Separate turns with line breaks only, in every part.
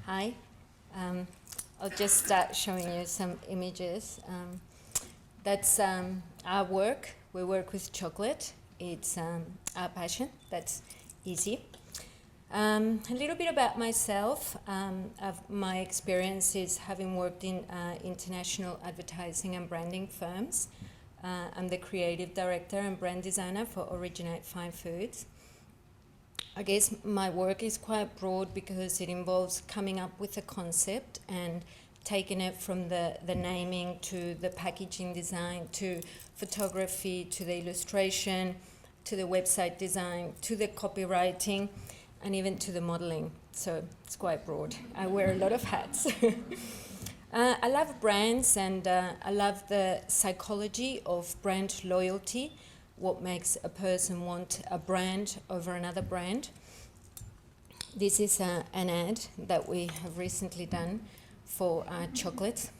Hi. I'll just start showing you some images. That's our work. We work with chocolate. It's our passion. That's easy. A little bit about myself. My experience is having worked in international advertising and branding firms. I'm the creative director and brand designer for Origin8 Fine Foods. I guess my work is quite broad because it involves coming up with a concept and taking it from the naming to the packaging design to photography to the illustration to the website design to the copywriting and even to the modeling. So it's quite broad. I wear a lot of hats. I love brands and I love the psychology of brand loyalty. What makes a person want a brand over another brand. This is an ad that we have recently done for chocolate.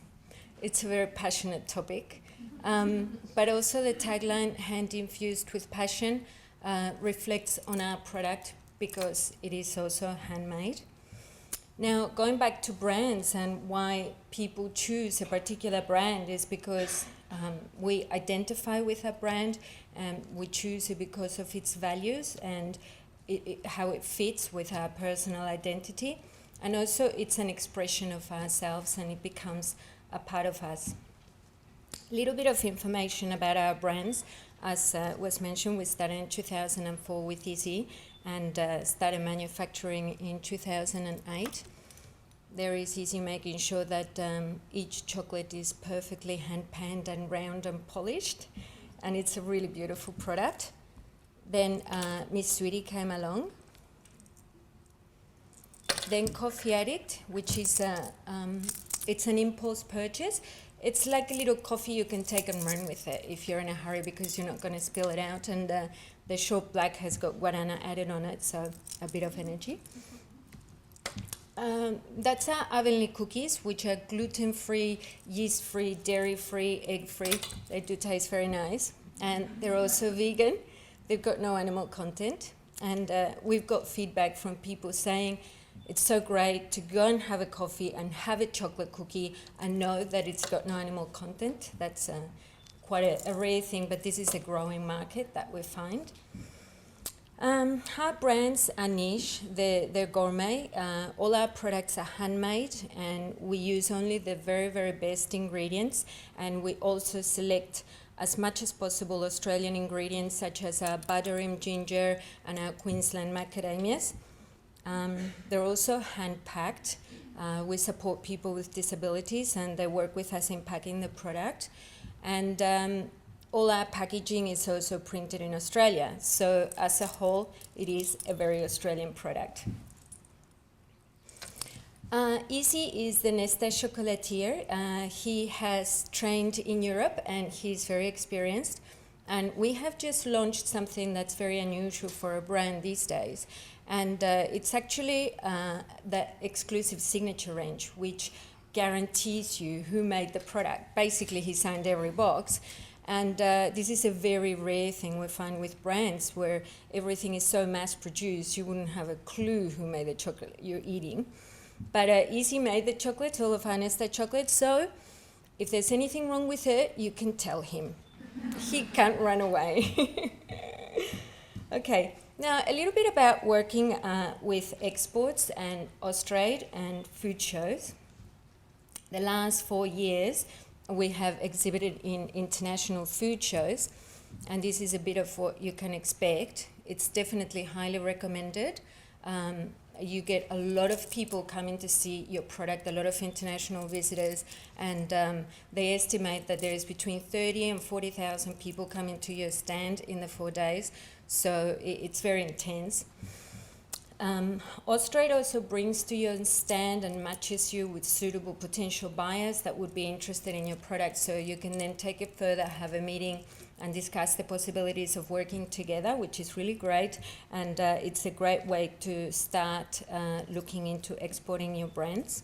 It's a very passionate topic, but also the tagline, hand infused with passion, reflects on our product because it is also handmade. Now, going back to brands and why people choose a particular brand is because we identify with a brand and we choose it because of its values and how it fits with our personal identity. And also it's an expression of ourselves and it becomes a part of us. A little bit of information about our brands. As was mentioned, we started in 2004 with Easy and started manufacturing in 2008. There is Easy making sure that each chocolate is perfectly hand-panned and round and polished, and it's a really beautiful product. Then Miss Sweetie came along. Then Coffee Addict, which is it's an impulse purchase. It's like a little coffee you can take and run with it if you're in a hurry because you're not going to spill it out. And the short black has got guarana added on it, so a bit of energy. That's our Avonlea cookies, which are gluten-free, yeast-free, dairy-free, egg-free. They do taste very nice. And they're also vegan. They've got no animal content. And we've got feedback from people saying it's so great to go and have a coffee and have a chocolate cookie and know that it's got no animal content. That's quite a rare thing, but this is a growing market that we find. Our brands are niche, they're gourmet. All our products are handmade and we use only the very, very best ingredients, and we also select as much as possible Australian ingredients such as our buttermilk, ginger and our Queensland macadamias. They're also hand-packed. We support people with disabilities and they work with us in packing the product. And all our packaging is also printed in Australia. So as a whole, it is a very Australian product. Easy is the Nesta chocolatier. He has trained in Europe and he's very experienced. And we have just launched something that's very unusual for a brand these days. And it's actually the exclusive signature range, which guarantees you who made the product. Basically, he signed every box. And this is a very rare thing we find with brands where everything is so mass-produced, you wouldn't have a clue who made the chocolate you're eating. But Easy made the chocolate, all of our Nesta chocolate, so if there's anything wrong with it, you can tell him. He can't run away. Okay, now a little bit about working with exports and Austrade and food shows. The last 4 years, we have exhibited in international food shows, and this is a bit of what you can expect. It's definitely highly recommended. You get a lot of people coming to see your product, a lot of international visitors, and they estimate that there is between 30 and 40,000 people coming to your stand in the 4 days, so it's very intense. Austrade also brings to your stand and matches you with suitable potential buyers that would be interested in your product, so you can then take it further, have a meeting and discuss the possibilities of working together, which is really great, and it's a great way to start looking into exporting your brands.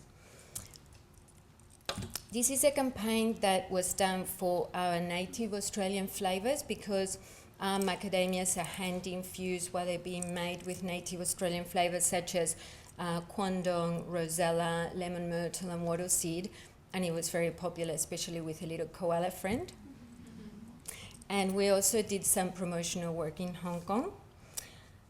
This is a campaign that was done for our native Australian flavours because macadamias are hand infused while they're being made with native Australian flavours such as Kwandong, Rosella, lemon myrtle, and wattle seed. And it was very popular, especially with a little koala friend. And we also did some promotional work in Hong Kong.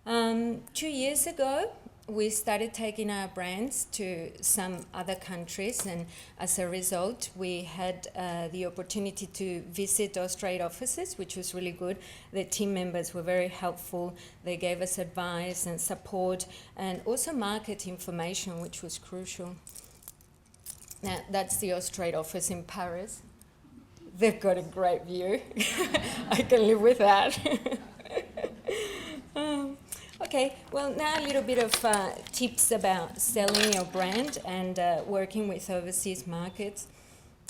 2 years ago, we started taking our brands to some other countries, and as a result, we had the opportunity to visit Origin8 offices, which was really good. The team members were very helpful. They gave us advice and support, and also market information, which was crucial. Now, that's the Origin8 office in Paris. They've got a great view. I can live with that. Okay, well, now a little bit of tips about selling your brand and working with overseas markets.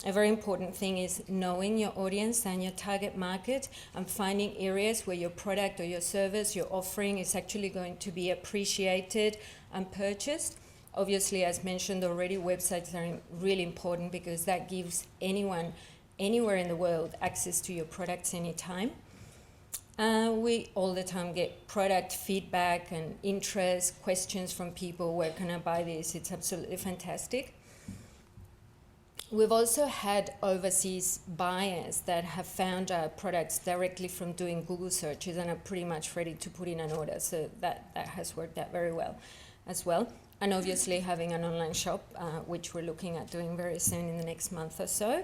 A very important thing is knowing your audience and your target market and finding areas where your product or your service, your offering is actually going to be appreciated and purchased. Obviously, as mentioned already, websites are really important because that gives anyone, anywhere in the world, access to your products anytime. We all the time get product feedback and interest, questions from people, where can I buy this? It's absolutely fantastic. We've also had overseas buyers that have found our products directly from doing Google searches and are pretty much ready to put in an order. So that has worked out very well as well. And obviously having an online shop, which we're looking at doing very soon in the next month or so.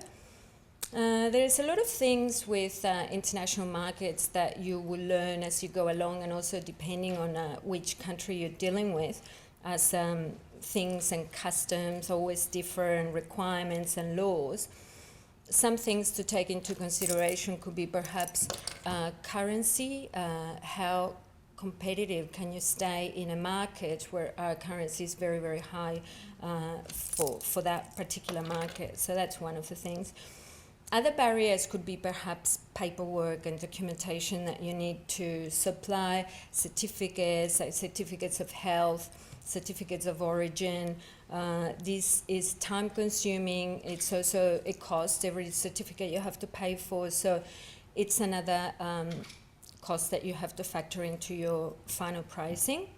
There's a lot of things with international markets that you will learn as you go along, and also depending on which country you're dealing with, as things and customs always differ, and requirements and laws. Some things to take into consideration could be perhaps currency. How competitive can you stay in a market where our currency is very, very high for that particular market? So that's one of the things. Other barriers could be perhaps paperwork and documentation that you need to supply, certificates, like certificates of health, certificates of origin. This is time consuming. It's also a cost. Every certificate you have to pay for. So it's another cost that you have to factor into your final pricing.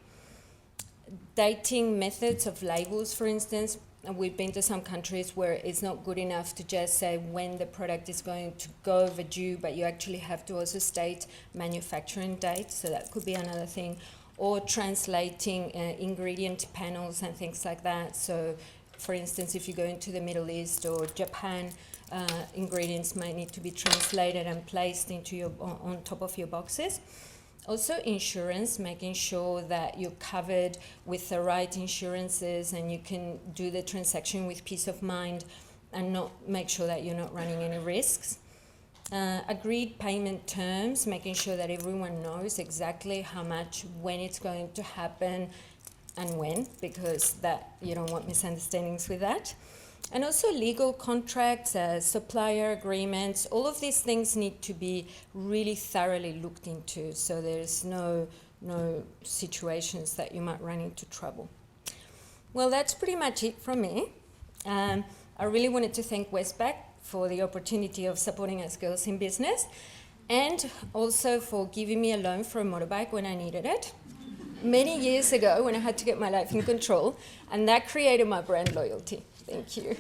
Dating methods of labels, for instance. We've been to some countries where it's not good enough to just say when the product is going to go overdue, but you actually have to also state manufacturing date, so that could be another thing. Or translating ingredient panels and things like that. So, for instance, if you go into the Middle East or Japan, ingredients might need to be translated and placed into on top of your boxes. Also insurance, making sure that you're covered with the right insurances and you can do the transaction with peace of mind and not make sure that you're not running any risks. Agreed payment terms, making sure that everyone knows exactly how much, when it's going to happen and when, because that you don't want misunderstandings with that. And also legal contracts, supplier agreements, all of these things need to be really thoroughly looked into, so there's no situations that you might run into trouble. Well, that's pretty much it from me. I really wanted to thank Westpac for the opportunity of supporting us girls in business, and also for giving me a loan for a motorbike when I needed it many years ago when I had to get my life in control, and that created my brand loyalty. Thank you.